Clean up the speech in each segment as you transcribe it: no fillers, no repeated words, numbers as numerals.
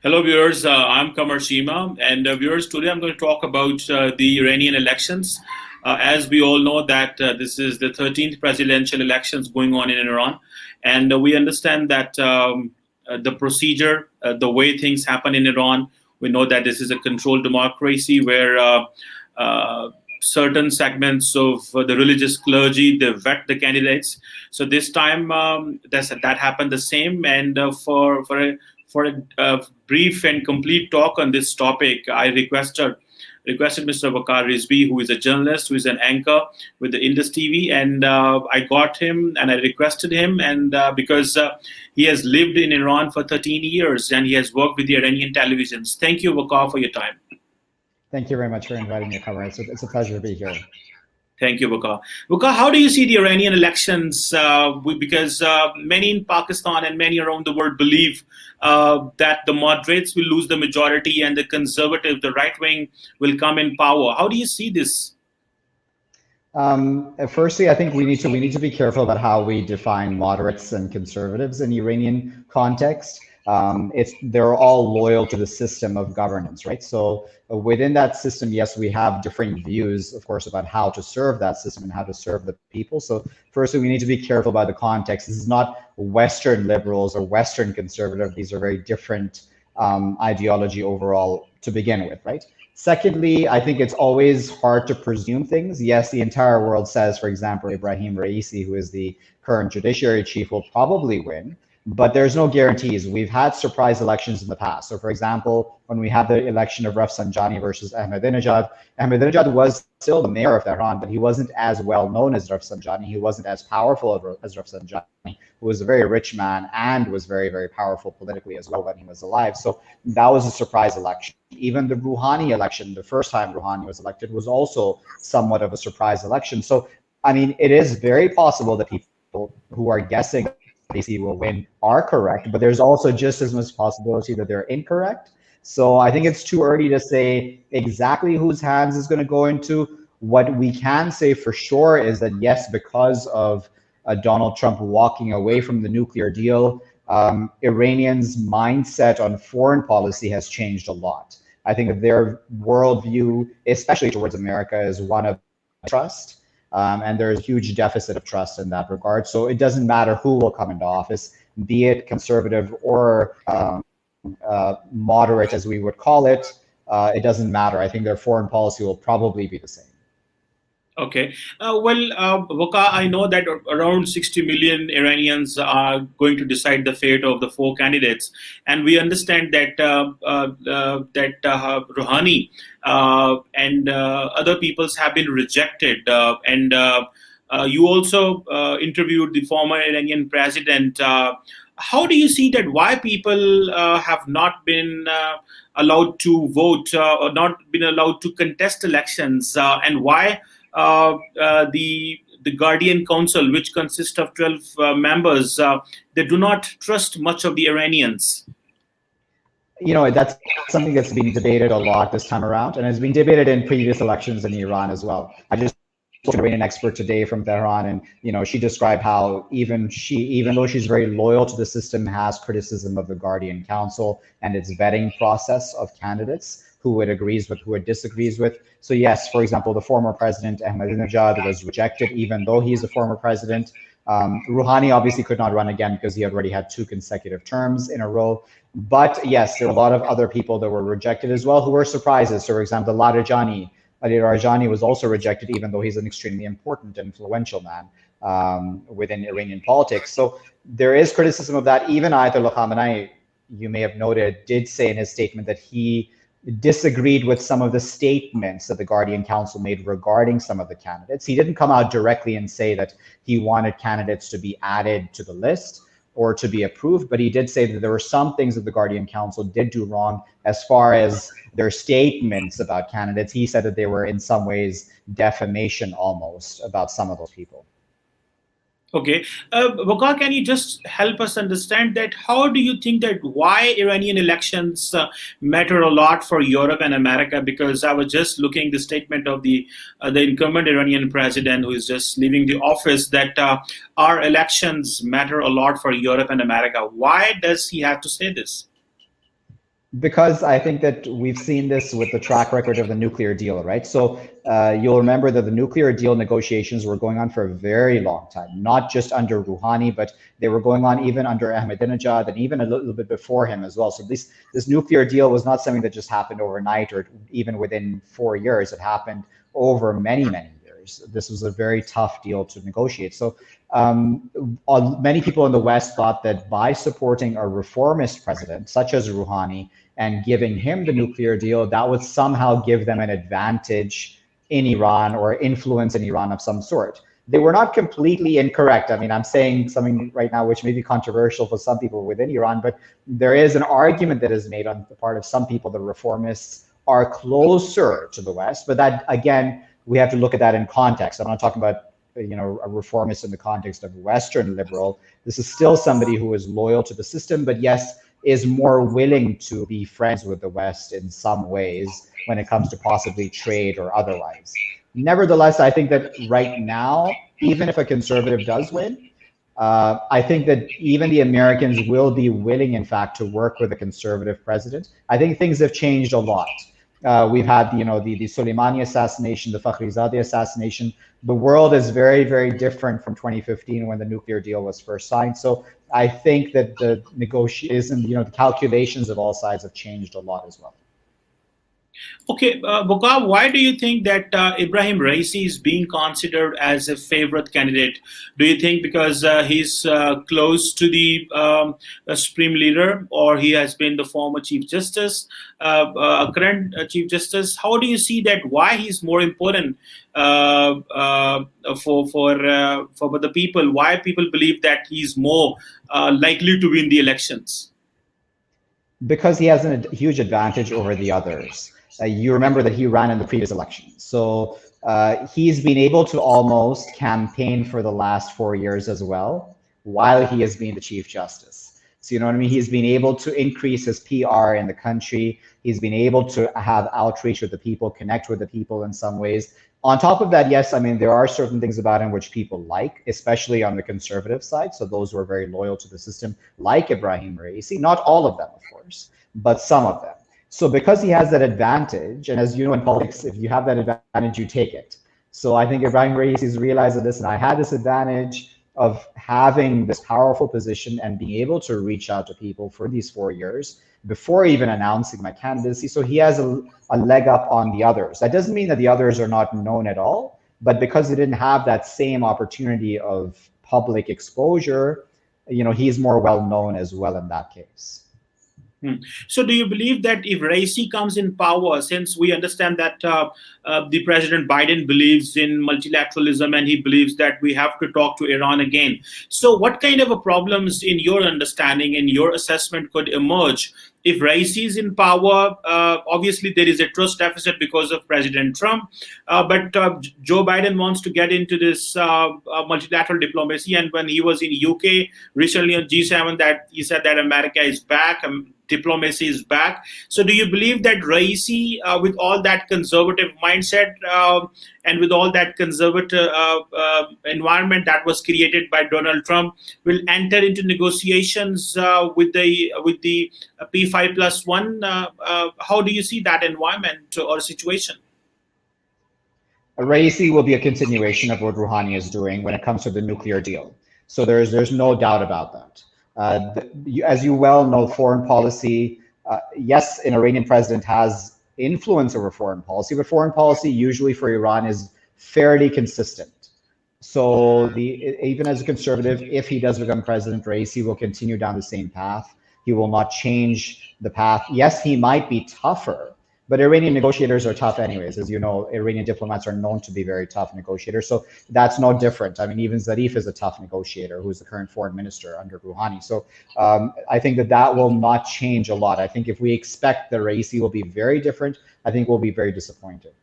Hello, viewers. I'm Qamar Cheema, and viewers, today I'm going to talk about the Iranian elections. As we all know, that this is the 13th presidential elections going on in Iran, and we understand that the procedure, the way things happen in Iran, we know that this is a controlled democracy where uh, certain segments of the religious clergy they vet the candidates. So this time, that happened the same, and for a brief and complete talk on this topic, I requested Mr. Waqar Rizvi, who is a journalist, who is an anchor with the Indus TV, and I got him and I requested him, and because he has lived in Iran for 13 years and he has worked with the Iranian televisions. Thank you, Waqar, for your time. Thank you very much for inviting me, Qamar. It's a pleasure to be here. Thank you, Waqar. Waqar, how do you see the Iranian elections? Because many in Pakistan and many around the world believe that the moderates will lose the majority and the conservative, the right wing, will come in power. How do you see this? Firstly, I think we need to be careful about how we define moderates and conservatives in the Iranian context. They're all loyal to the system of governance, right? So within that system, yes, we have differing views, of course, about how to serve that system and how to serve the people. So firstly, we need to be careful about the context. This is not Western liberals or Western conservative. These are very different ideology overall to begin with, right? Secondly, I think it's always hard to presume things. Yes, the entire world says, for example, Ibrahim Raisi, who is the current judiciary chief, will probably win, but there's no guarantees. We've had surprise elections in the past. So for example, when we had the election of Rafsanjani versus Ahmadinejad was still the mayor of Tehran, but he wasn't as well known as Rafsanjani. He wasn't as powerful as Rafsanjani, who was a very rich man and was very, very powerful politically as well when he was alive. So that was a surprise election. Even the Rouhani election, the first time Rouhani was elected, was also somewhat of a surprise election. So, I mean, it is very possible that people who are guessing Raisi will win are correct, but there's also just as much possibility that they're incorrect. So I think it's too early to say exactly whose hands is going to go into. What we can say for sure is that yes, because of Donald Trump walking away from the nuclear deal, Iranians' mindset on foreign policy has changed a lot. I think that their worldview, especially towards America, is one of trust. And there's a huge deficit of trust in that regard. So it doesn't matter who will come into office, be it conservative or moderate, as we would call it. It doesn't matter. I think their foreign policy will probably be the same. Okay. Waqar, I know that around 60 million Iranians are going to decide the fate of the four candidates, and we understand that Rouhani and other peoples have been rejected. You also interviewed the former Iranian president. How do you see that? Why people have not been allowed to vote or not been allowed to contest elections, and why? The Guardian Council, which consists of 12 members, they do not trust much of the Iranians. You know, that's something that's been debated a lot this time around, and has been debated in previous elections in Iran as well. I just spoke to an Iranian expert today from Tehran, and she described how even though she's very loyal to the system, has criticism of the Guardian Council and its vetting process of candidates, who it agrees with, who it disagrees with. So yes, for example, the former president Ahmadinejad was rejected, even though he's a former president. Rouhani obviously could not run again because he already had 2 consecutive terms in a row. But yes, there were a lot of other people that were rejected as well, who were surprises. So for example, Ali Rajani was also rejected, even though he's an extremely important and influential man within Iranian politics. So there is criticism of that. Even Ayatollah Khamenei, you may have noted, did say in his statement that he disagreed with some of the statements that the Guardian Council made regarding some of the candidates. He didn't come out directly and say that he wanted candidates to be added to the list or to be approved, but he did say that there were some things that the Guardian Council did do wrong as far as their statements about candidates. He said that they were in some ways defamation almost about some of those people. Okay. Waqar, can you just help us understand that? How do you think that why Iranian elections matter a lot for Europe and America? Because I was just looking the statement of the incumbent Iranian president who is just leaving the office, that our elections matter a lot for Europe and America. Why does he have to say this? Because I think that we've seen this with the track record of the nuclear deal, right? So you'll remember that the nuclear deal negotiations were going on for a very long time, not just under Rouhani, but they were going on even under Ahmadinejad and even a little bit before him as well. So this nuclear deal was not something that just happened overnight or even within 4 years. It happened over many, many years. This was a very tough deal to negotiate. So many people in the West thought that by supporting a reformist president, such as Rouhani, and giving him the nuclear deal, that would somehow give them an advantage in Iran or influence in Iran of some sort. They were not completely incorrect. I mean, I'm saying something right now which may be controversial for some people within Iran, but there is an argument that is made on the part of some people that reformists are closer to the West. But that, again, we have to look at that in context. I'm not talking about a reformist in the context of Western liberal. This is still somebody who is loyal to the system, but yes, is more willing to be friends with the West in some ways when it comes to possibly trade or otherwise. Nevertheless, I think that right now, even if a conservative does win, I think that even the Americans will be willing, in fact, to work with a conservative president. I think things have changed a lot. We've had, the Soleimani assassination, the Fakhrizadeh assassination. The world is very, very different from 2015 when the nuclear deal was first signed. So I think that the negotiations, the calculations of all sides have changed a lot as well. Okay, Boka, why do you think that Ibrahim Raisi is being considered as a favorite candidate? Do you think because he's close to the Supreme Leader, or he has been the former Chief Justice, current Chief Justice? How do you see that? Why he's more important for the people? Why people believe that he's more likely to win the elections? Because he has a huge advantage over the others. You remember that he ran in the previous election. So he's been able to almost campaign for the last 4 years as well, while he has been the Chief Justice. So you know what I mean? He's been able to increase his PR in the country. He's been able to have outreach with the people, connect with the people in some ways. On top of that, yes, I mean, there are certain things about him which people like, especially on the conservative side. So those who are very loyal to the system, like Ibrahim Raisi, not all of them, of course, but some of them. So because he has that advantage, and as you know in politics, if you have that advantage, you take it. So I think Ibrahim Raisi has realized that, listen, I had this advantage of having this powerful position and being able to reach out to people for these 4 years before even announcing my candidacy. So he has a leg up on the others. That doesn't mean that the others are not known at all, but because he didn't have that same opportunity of public exposure, he's more well known as well in that case. So do you believe that if Raisi comes in power, since we understand that the President Biden believes in multilateralism and he believes that we have to talk to Iran again. So what kind of problems in your understanding, in your assessment could emerge if Raisi is in power? Obviously, there is a trust deficit because of President Trump, but Joe Biden wants to get into this multilateral diplomacy. And when he was in UK recently on G7, that he said that America is back, diplomacy is back. So do you believe that Raisi, with all that conservative mindset and with all that conservative environment that was created by Donald Trump, will enter into negotiations with the P5+1? How do you see that environment or situation? Raisi will be a continuation of what Rouhani is doing when it comes to the nuclear deal. So there's no doubt about that. As you well know, foreign policy, yes, an Iranian president has influence over foreign policy, but foreign policy usually for Iran is fairly consistent. So even as a conservative, if he does become president, Raisi will continue down the same path. He will not change the path. Yes, he might be tougher, but Iranian negotiators are tough anyways. As you know, Iranian diplomats are known to be very tough negotiators. So that's no different. I mean, even Zarif is a tough negotiator, who's the current foreign minister under Rouhani. So I think that will not change a lot. I think if we expect that Raisi will be very different, I think we'll be very disappointed.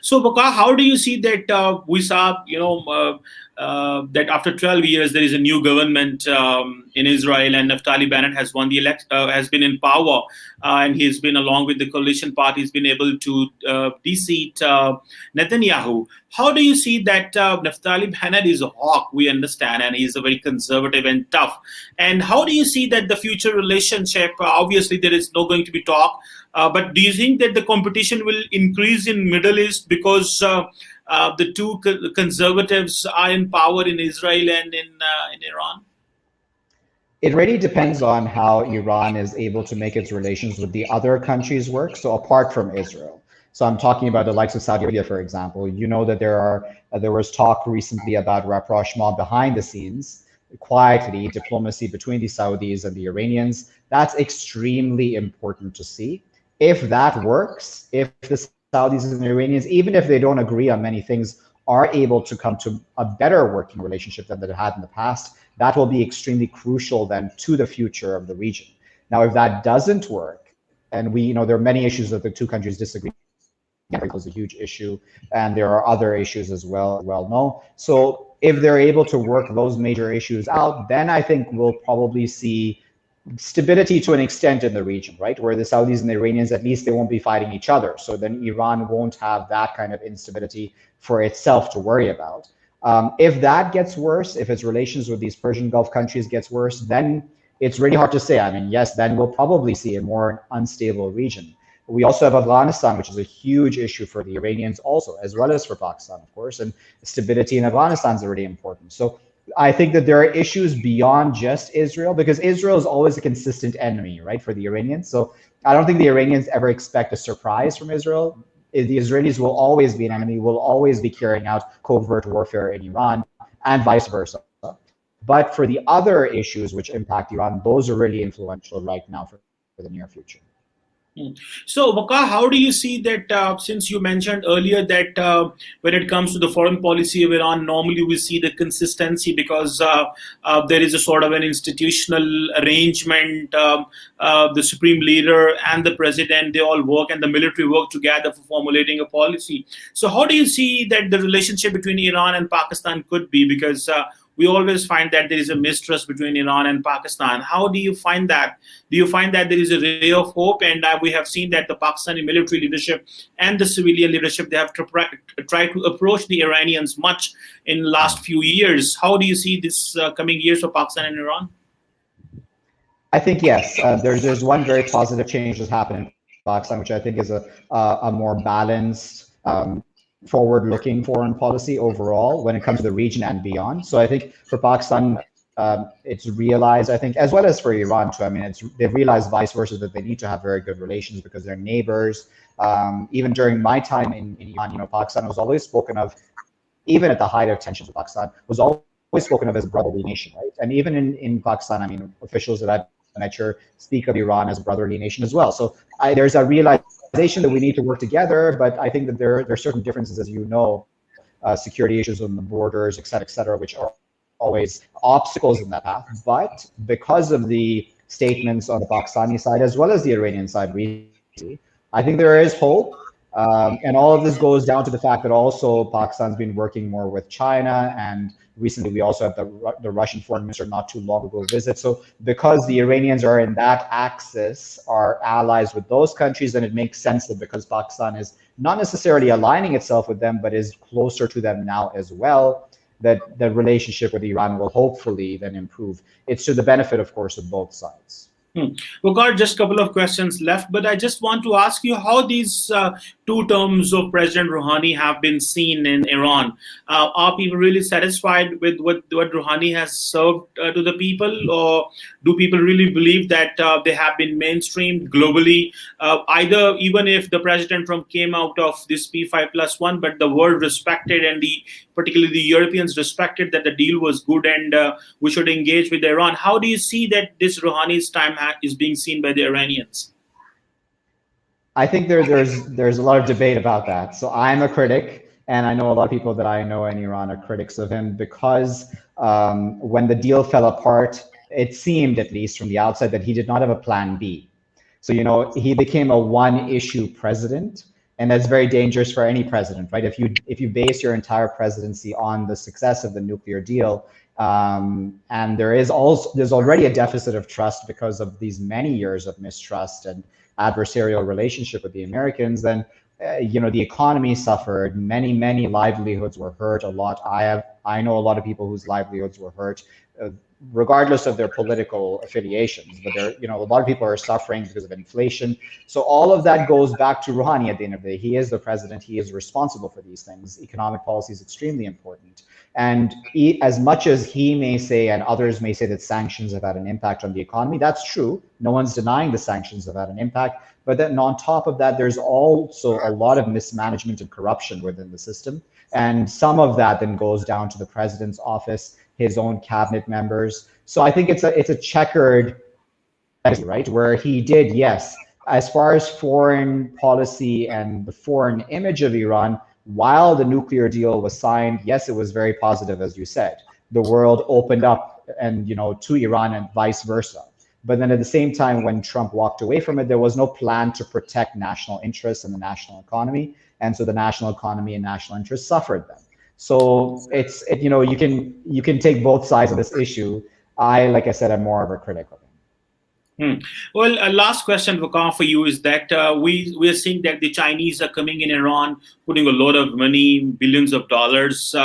So, Bakar, how do you see that we saw, that after 12 years there is a new government in Israel, and Naftali Bennett has won the has been in power, and he's been along with the coalition party, he's been able to de-seat Netanyahu. How do you see that Naftali Bennett is a hawk, we understand, and he's a very conservative and tough. And how do you see that the future relationship? Obviously, there is no going to be talk. But do you think that the competition will increase in Middle East because the two conservatives are in power in Israel and in Iran? It really depends on how Iran is able to make its relations with the other countries work. So apart from Israel. So I'm talking about the likes of Saudi Arabia, for example. You know that there was talk recently about rapprochement behind the scenes, quietly, diplomacy between the Saudis and the Iranians. That's extremely important to see. If that works, if the Saudis and the Iranians, even if they don't agree on many things, are able to come to a better working relationship than they had in the past, that will be extremely crucial then to the future of the region. Now, if that doesn't work, and there are many issues that the two countries disagree, is a huge issue, and there are other issues as well known. So if they're able to work those major issues out, then I think we'll probably see stability to an extent in the region, right? Where the Saudis and the Iranians, at least they won't be fighting each other. So then Iran won't have that kind of instability for itself to worry about. If that gets worse, if its relations with these Persian Gulf countries gets worse, then it's really hard to say. I mean, yes, then we'll probably see a more unstable region. We also have Afghanistan, which is a huge issue for the Iranians also, as well as for Pakistan, of course, and stability in Afghanistan is really important. So I think that there are issues beyond just Israel, because Israel is always a consistent enemy, right, for the Iranians. So I don't think the Iranians ever expect a surprise from Israel. The Israelis will always be an enemy, will always be carrying out covert warfare in Iran, and vice versa. But for the other issues which impact Iran, those are really influential right now for the near future. So, Bakar, how do you see that, since you mentioned earlier that when it comes to the foreign policy of Iran, normally we see the consistency because there is a sort of an institutional arrangement. The supreme leader and the president, they all work, and the military work together for formulating a policy. So how do you see that the relationship between Iran and Pakistan could be? Because we always find that there is a mistrust between Iran and Pakistan. How do you find that? Do you find that there is a ray of hope? And we have seen that the Pakistani military leadership and the civilian leadership, they have tried to approach the Iranians much in the last few years. How do you see this coming years for Pakistan and Iran? I think, yes, there's one very positive change that's happened in Pakistan, which I think is a more balanced, forward-looking foreign policy overall when it comes to the region and beyond. So I think for Pakistan, it's realized, I think, as well as for Iran too. I mean, they've realized vice versa that they need to have very good relations because they're neighbors. Even during my time in Iran, Pakistan was always spoken of, even at the height of tensions with Pakistan, was always spoken of as a brotherly nation, right? And even in Pakistan, I mean, officials that I've met here speak of Iran as a brotherly nation as well. So there's a realization that we need to work together, but I think that there are certain differences, as you know, security issues on the borders, et cetera, which are always obstacles in that path. But because of the statements on the Pakistani side as well as the Iranian side recently, I think there is hope. And all of this goes down to the fact that also Pakistan's been working more with China, and recently we also had the Russian foreign minister not too long ago visit. So because the Iranians are in that axis, are allies with those countries, then it makes sense that because Pakistan is not necessarily aligning itself with them, but is closer to them now as well, that the relationship with Iran will hopefully then improve. It's to the benefit, of course, of both sides. We've got just a couple of questions left, but I just want to ask you how these 2 terms of President Rouhani have been seen in Iran. Are people really satisfied with what Rouhani has served to the people, or do people really believe that they have been mainstreamed globally? Either, even if the president Trump came out of this P5+1, but the world respected, and particularly the Europeans respected that the deal was good and we should engage with Iran. How do you see that this Rouhani's time is being seen by the Iranians? I think there's a lot of debate about that. So I'm a critic, and I know a lot of people that I know in Iran are critics of him because when the deal fell apart, it seemed, at least from the outside, that he did not have a plan B. So, he became a one-issue president, And that's very dangerous for any president, right? If you base your entire presidency on the success of the nuclear deal, and there's already a deficit of trust because of these many years of mistrust and adversarial relationship with the Americans, then the economy suffered. Many livelihoods were hurt. I know a lot of people whose livelihoods were hurt, regardless of their political affiliations. But a lot of people are suffering because of inflation. So all of that goes back to Rouhani at the end of the day. He is the president. He is responsible for these things. Economic policy is extremely important. And as much as he may say and others may say that sanctions have had an impact on the economy, that's true. No one's denying the sanctions have had an impact. But then on top of that, there's also a lot of mismanagement and corruption within the system. And some of that then goes down to the president's office, his own cabinet members. So I think it's a checkered, right, where he did, yes, as far as foreign policy and the foreign image of Iran, while the nuclear deal was signed, yes, it was very positive, as you said. The world opened up and to Iran and vice versa. But then at the same time, when Trump walked away from it, there was no plan to protect national interests and the national economy. And so the national economy and national interests suffered then. So you can take both sides of this issue. Like I said, I'm more of a critic of it. Well, last question, Waqar, for you is that we are seeing that the Chinese are coming in Iran, putting a lot of money, billions of dollars.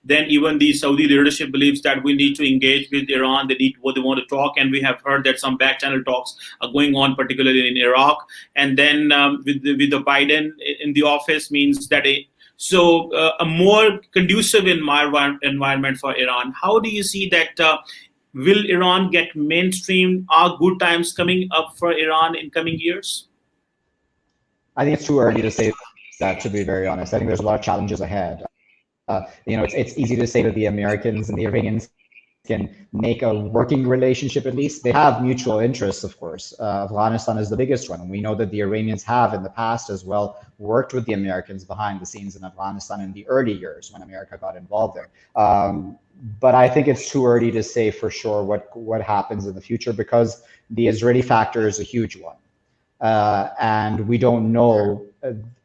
Then even the Saudi leadership believes that we need to engage with Iran. They want to talk, and we have heard that some back channel talks are going on, particularly in Iraq. And then with the Biden in the office means that a more conducive environment for Iran. How do you see that? Will Iran get mainstream? Are good times coming up for Iran in coming years? I think it's too early to say that, to be very honest. I think there's a lot of challenges ahead. It's easy to say that the Americans and the Iranians can make a working relationship at least. They have mutual interests, of course. Afghanistan is the biggest one. And we know that the Iranians have in the past as well worked with the Americans behind the scenes in Afghanistan in the early years when America got involved there. But I think it's too early to say for sure what happens in the future, because the Israeli factor is a huge one. And we don't know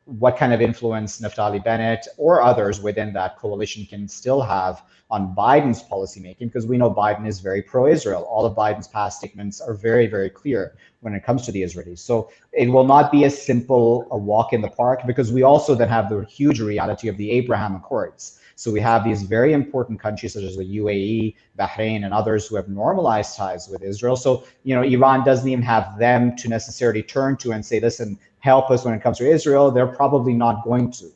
what kind of influence Naftali Bennett or others within that coalition can still have on Biden's policymaking, because we know Biden is very pro-Israel. All of Biden's past statements are very, very clear when it comes to the Israelis. So it will not be as simple a walk in the park, because we also then have the huge reality of the Abraham Accords. So we have these very important countries such as the UAE, Bahrain, and others who have normalized ties with Israel. So, Iran doesn't even have them to necessarily turn to and say, listen, help us when it comes to Israel. They're probably not going to.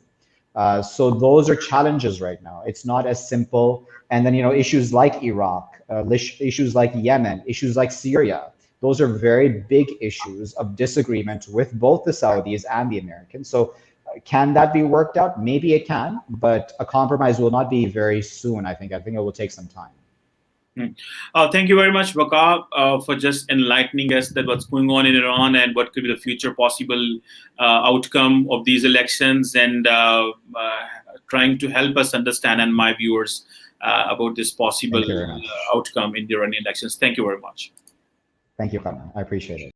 So those are challenges right now. It's not as simple. And then, issues like Iraq, issues like Yemen, issues like Syria, those are very big issues of disagreement with both the Saudis and the Americans. So can that be worked out? Maybe it can, but a compromise will not be very soon, I think. I think it will take some time. Thank you very much, Waqar, for just enlightening us that what's going on in Iran and what could be the future possible outcome of these elections, and trying to help us understand, and my viewers, about this possible outcome in the Iranian elections. Thank you very much. Thank you, Qamar. I appreciate it.